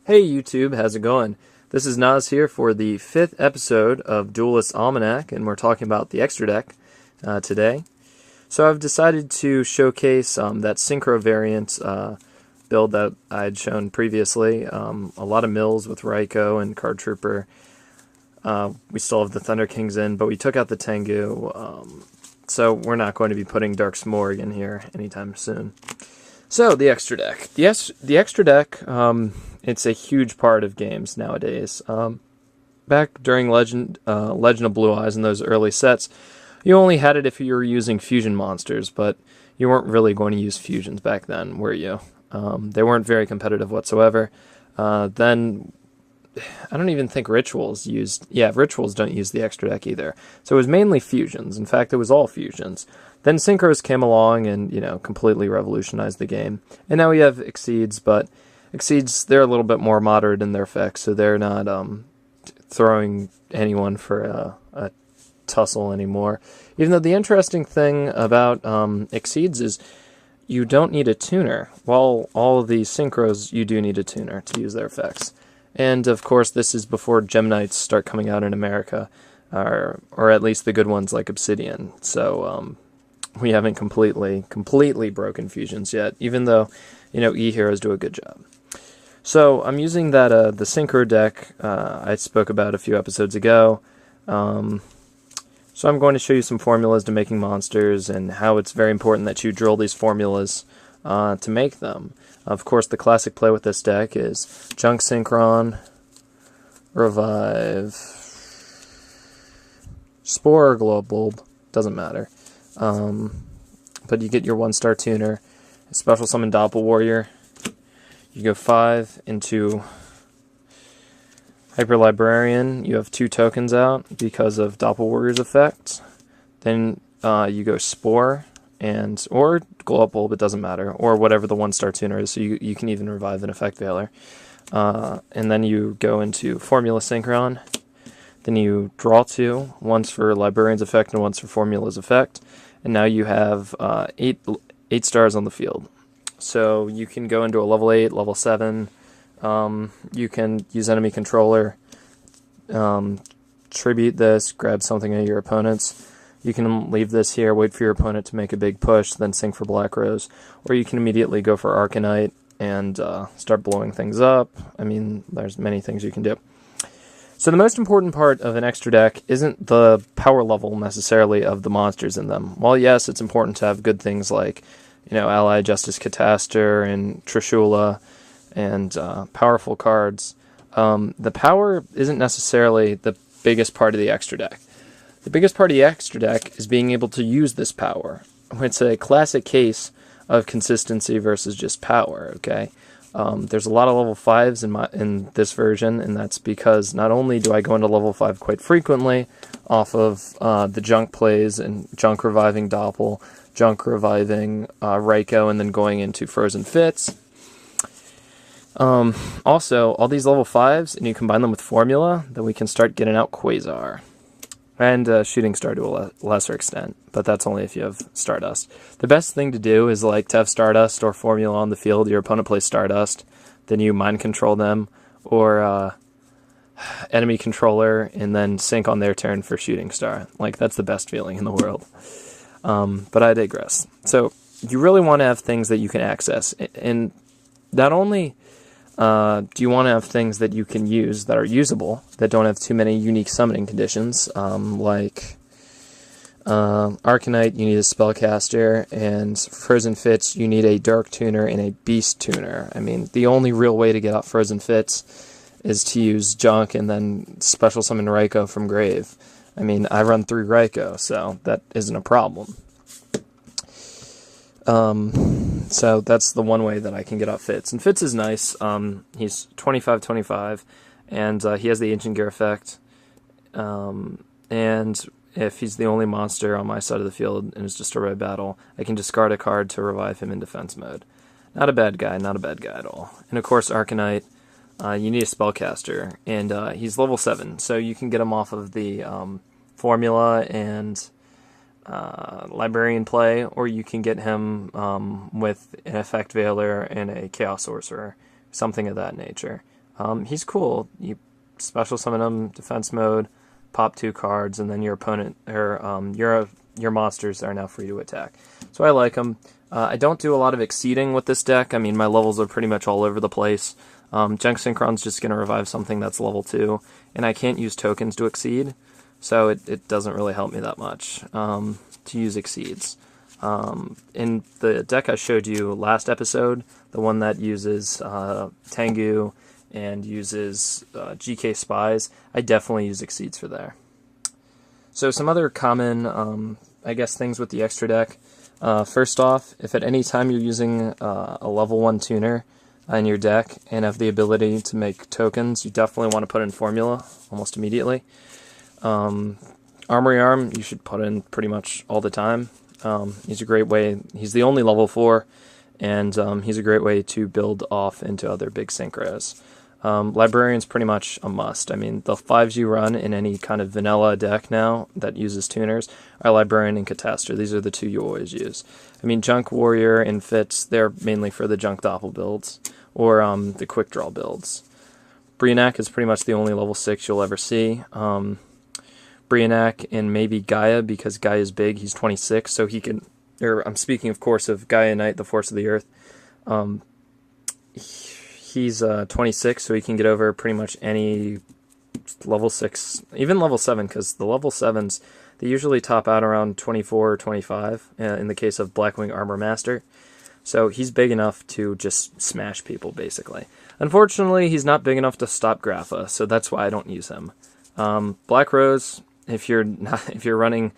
Hey YouTube, how's it going? This is Nas here for the 5th episode of Duelist Almanac, and we're talking about the extra deck today. So I've decided to showcase that synchro variant build that I had shown previously. A lot of mills with Raiko and Card Trooper. We still have the Thunder Kings in, but we took out the Tengu, so we're not going to be putting Dark Smorg in here anytime soon. So, the extra deck. The extra deck, it's a huge part of games nowadays. Back during Legend of Blue Eyes and those early sets, you only had it if you were using fusion monsters, but you weren't really going to use fusions back then, were you? They weren't very competitive whatsoever. Then, I don't even think Rituals used... Yeah, Rituals don't use the extra deck either. So it was mainly fusions. In fact, it was all fusions. Then Synchros came along and, completely revolutionized the game. And now we have Exceeds, but Exceeds, they're a little bit more moderate in their effects, so they're not throwing anyone for a tussle anymore. Even though the interesting thing about Exceeds is you don't need a tuner. While all of the Synchros, you do need a tuner to use their effects. And, of course, this is before Geminites start coming out in America, or at least the good ones like Obsidian. So, we haven't completely broken fusions yet, even though, E-Heroes do a good job. So, I'm using that, the Synchro deck I spoke about a few episodes ago. So I'm going to show you some formulas to making monsters and how it's very important that you drill these formulas to make them. Of course, the classic play with this deck is Junk Synchron, Revive, Spore or Glow Bulb, doesn't matter. But you get your 1-star tuner, special summon Doppel Warrior. You go 5 into Hyper Librarian. You have 2 tokens out because of Doppel Warrior's effect. Then you go Spore or Glow Up Bulb, it doesn't matter, or whatever the 1-star tuner is. So you can even revive an Effect Veiler. And then you go into Formula Synchron. Then you draw 2, once for Librarian's effect and once for Formula's effect. And now you have 8 stars on the field. So you can go into a level 8, level 7. You can use enemy controller, tribute this, grab something of your opponent's. You can leave this here, wait for your opponent to make a big push, then sync for Black Rose. Or you can immediately go for Arcanite and start blowing things up. I mean, there's many things you can do. So the most important part of an extra deck isn't the power level necessarily of the monsters in them. While yes, it's important to have good things like, Ally Justice Cataster and Trishula and powerful cards, the power isn't necessarily the biggest part of the extra deck. The biggest part of the extra deck is being able to use this power. It's a classic case of consistency versus just power, okay? There's a lot of level 5s in this version, and that's because not only do I go into level 5 quite frequently off of the junk plays and junk reviving Doppel, junk reviving Raiko, and then going into Frozen Fits. Also, all these level 5s, and you combine them with Formula, then we can start getting out Quasar. And Shooting Star to a lesser extent, but that's only if you have Stardust. The best thing to do is to have Stardust or Formula on the field. Your opponent plays Stardust, then you mind control them, or enemy controller, and then sync on their turn for Shooting Star. That's the best feeling in the world. But I digress. So you really want to have things that you can access, and not only do you want to have things that you can use that are usable, that don't have too many unique summoning conditions, like Arcanite, you need a Spellcaster, and Frozen Fits, you need a Dark Tuner and a Beast Tuner. I mean, the only real way to get out Frozen Fits is to use Junk and then special summon Raiko from Grave. I mean, I run 3 Raiko, so that isn't a problem. So that's the one way that I can get out Fitz. And Fitz is nice. He's 25-25, and he has the Ancient Gear effect. And if he's the only monster on my side of the field and is destroyed by battle, I can discard a card to revive him in defense mode. Not a bad guy at all. And of course, Arcanite, you need a Spellcaster, and he's level 7, so you can get him off of the Formula and Librarian play, or you can get him with an Effect Veiler and a Chaos Sorcerer, something of that nature. He's cool. You special summon him, defense mode, pop 2 cards, and then your opponent, or your monsters are now free to attack. So I like him. I don't do a lot of exceeding with this deck. I mean, my levels are pretty much all over the place. Junk Synchron's just going to revive something that's level 2, and I can't use tokens to exceed, so it doesn't really help me that much to use exceeds. In the deck I showed you last episode, the one that uses Tengu and uses GK Spies, I definitely use exceeds for there. So some other common, I guess, things with the extra deck. First off, if at any time you're using a level 1 tuner in your deck and have the ability to make tokens, you definitely want to put in Formula almost immediately. Armory Arm, you should put in pretty much all the time. He's a great way, he's the only level 4, and he's a great way to build off into other big synchros. Librarian's pretty much a must. I mean, the 5s you run in any kind of vanilla deck now that uses tuners are Librarian and Catastor. These are the 2 you always use. I mean, Junk Warrior and Fitz, they're mainly for the Junk Doppel builds, or the Quick Draw builds. Brionac is pretty much the only level 6 you'll ever see. Brionac and maybe Gaia, because Gaia is big, he's 26, so he can, or I'm speaking of course of Gaia Knight, the Force of the Earth. He's 26, so he can get over pretty much any level 6, even level 7, because the level 7s, they usually top out around 24 or 25, in the case of Blackwing Armor Master. So he's big enough to just smash people, basically. Unfortunately, he's not big enough to stop Grapha, so that's why I don't use him. Black Rose, if you're running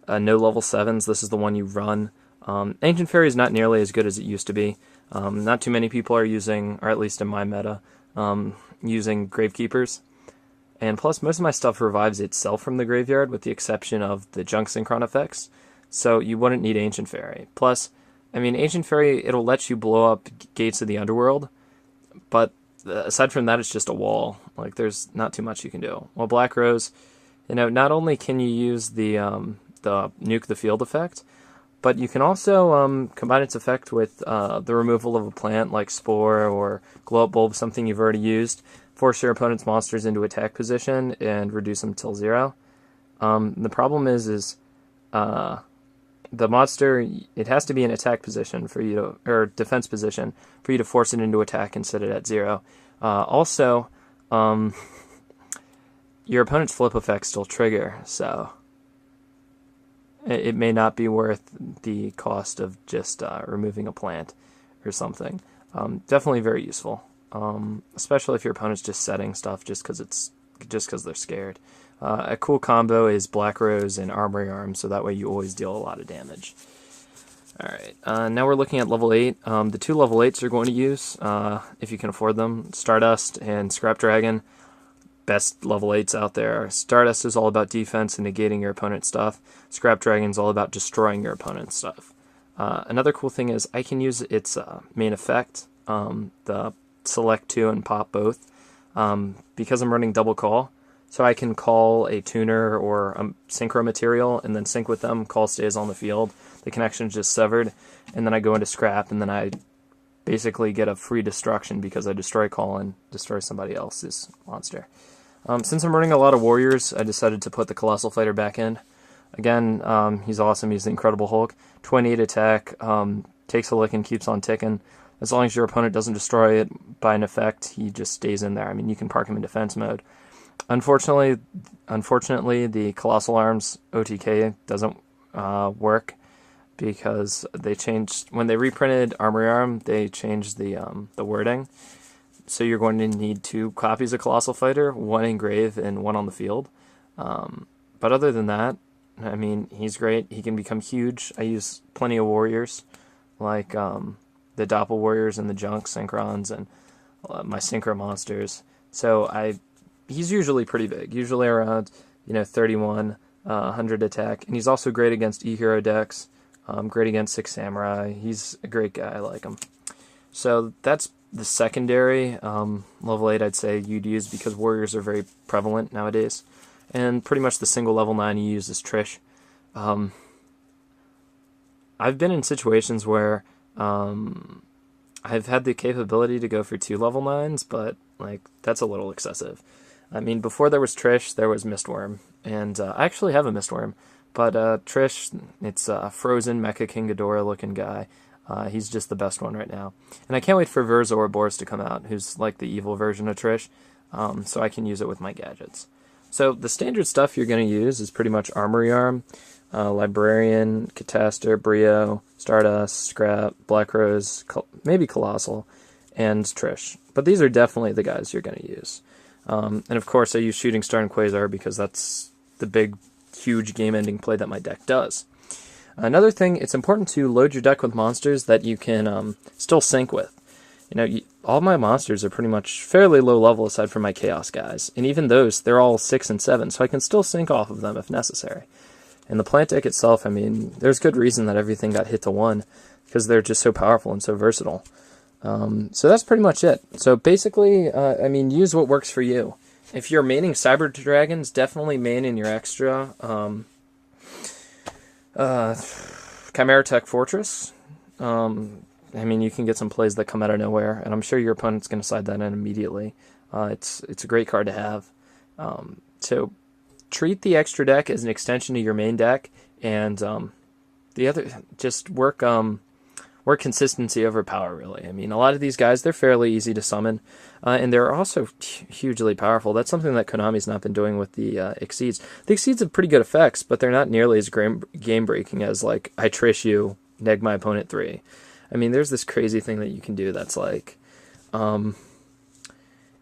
no level 7s, this is the one you run. Ancient Fairy is not nearly as good as it used to be. Not too many people are using, or at least in my meta, using Gravekeepers. And plus, most of my stuff revives itself from the graveyard, with the exception of the Junk Synchron effects. So you wouldn't need Ancient Fairy. Plus, I mean, Ancient Fairy, it'll let you blow up Gates of the Underworld, but aside from that, it's just a wall. Like, there's not too much you can do. Well, Black Rose, you know, not only can you use the Nuke the Field effect, but you can also combine its effect with the removal of a plant like Spore or Glow Up Bulb, something you've already used, force your opponent's monsters into attack position and reduce them till 0. The problem is the monster, it has to be in attack position for you to, or defense position, for you to force it into attack and set it at 0. Also, your opponent's flip effects still trigger, so it may not be worth the cost of just removing a plant or something. Definitely very useful, especially if your opponent's just setting stuff just because they're scared. A cool combo is Black Rose and Armory Arm, so that way you always deal a lot of damage. Alright, now we're looking at level 8. The 2 level 8s you're going to use, if you can afford them, Stardust and Scrap Dragon. Best level 8s out there. Stardust is all about defense and negating your opponent's stuff. Scrap Dragon's all about destroying your opponent's stuff. Another cool thing is I can use its main effect, the select 2 and pop both, because I'm running double call. So I can call a tuner or a synchro material and then sync with them. Call stays on the field. The connection's just severed, and then I go into scrap, and then I basically get a free destruction because I destroy call and destroy somebody else's monster. Since I'm running a lot of warriors, I decided to put the Colossal Fighter back in. Again, he's awesome. He's the Incredible Hulk. 28 attack, takes a lick and keeps on ticking. As long as your opponent doesn't destroy it by an effect, he just stays in there. I mean, you can park him in defense mode. Unfortunately, the Colossal Arms OTK doesn't work because they changed, when they reprinted Armory Arm, they changed the wording. So you're going to need 2 copies of Colossal Fighter, 1 in grave and 1 on the field. But other than that, I mean, he's great. He can become huge. I use plenty of warriors, like the Doppel Warriors and the Junk Synchrons and my Synchro monsters. So he's usually pretty big, usually around 31, 100 attack, and he's also great against E-Hero decks, great against 6 Samurai. He's a great guy, I like him. So that's the secondary level 8 I'd say you'd use, because warriors are very prevalent nowadays, and pretty much the single level 9 you use is Trish. I've been in situations where I've had the capability to go for 2 level 9s, but Like, that's a little excessive. I mean, before there was Trish, there was Mistworm, and I actually have a Mistworm, but Trish, it's a frozen Mecha King Ghidorah looking guy. He's just the best one right now. And I can't wait for Verza Ouroboros to come out, who's like the evil version of Trish, so I can use it with my gadgets. So the standard stuff you're going to use is pretty much Armory Arm, Librarian, Cataster, Brio, Stardust, Scrap, Black Rose, maybe Colossal, and Trish. But these are definitely the guys you're going to use. And of course I use Shooting Star and Quasar because that's the big, huge game-ending play that my deck does. Another thing, it's important to load your deck with monsters that you can still sync with. You know, all my monsters are pretty much fairly low level aside from my Chaos guys. And even those, they're all 6 and 7, so I can still sync off of them if necessary. And the plant deck itself, I mean, there's good reason that everything got hit to 1, because they're just so powerful and so versatile. So that's pretty much it. So basically, I mean, use what works for you. If you're maining Cyber Dragons, definitely main in your extra Chimera Tech Fortress. I mean, you can get some plays that come out of nowhere, and I'm sure your opponent's going to side that in immediately. It's a great card to have. So treat the extra deck as an extension to your main deck, and the other, just work consistency over power, really. I mean, a lot of these guys, they're fairly easy to summon, and they're also hugely powerful. That's something that Konami's not been doing with the Exceeds. The Exceeds have pretty good effects, but they're not nearly as game-breaking as, like, I Trish you, neg my opponent 3. I mean, there's this crazy thing that you can do that's like,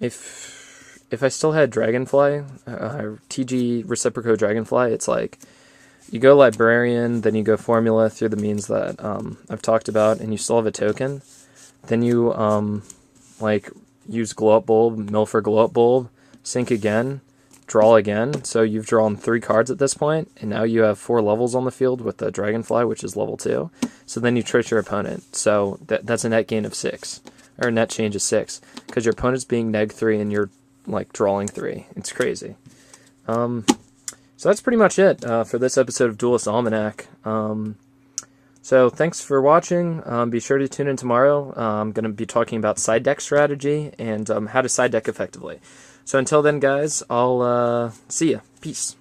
if I still had Dragonfly, TG Reciproco Dragonfly, it's like, you go Librarian, then you go Formula through the means that I've talked about, and you still have a token. Then you, like, use Glow Up Bulb, mill for Glow Up Bulb, sync again, draw again. So you've drawn 3 cards at this point, and now you have 4 levels on the field with the Dragonfly, which is level 2. So then you trick your opponent. So that's a net gain of 6, or a net change of 6, because your opponent's being neg 3 and you're, like, drawing 3. It's crazy. So that's pretty much it for this episode of Duelist Almanac. So thanks for watching. Be sure to tune in tomorrow. I'm going to be talking about side deck strategy and how to side deck effectively. So until then, guys, I'll see ya. Peace.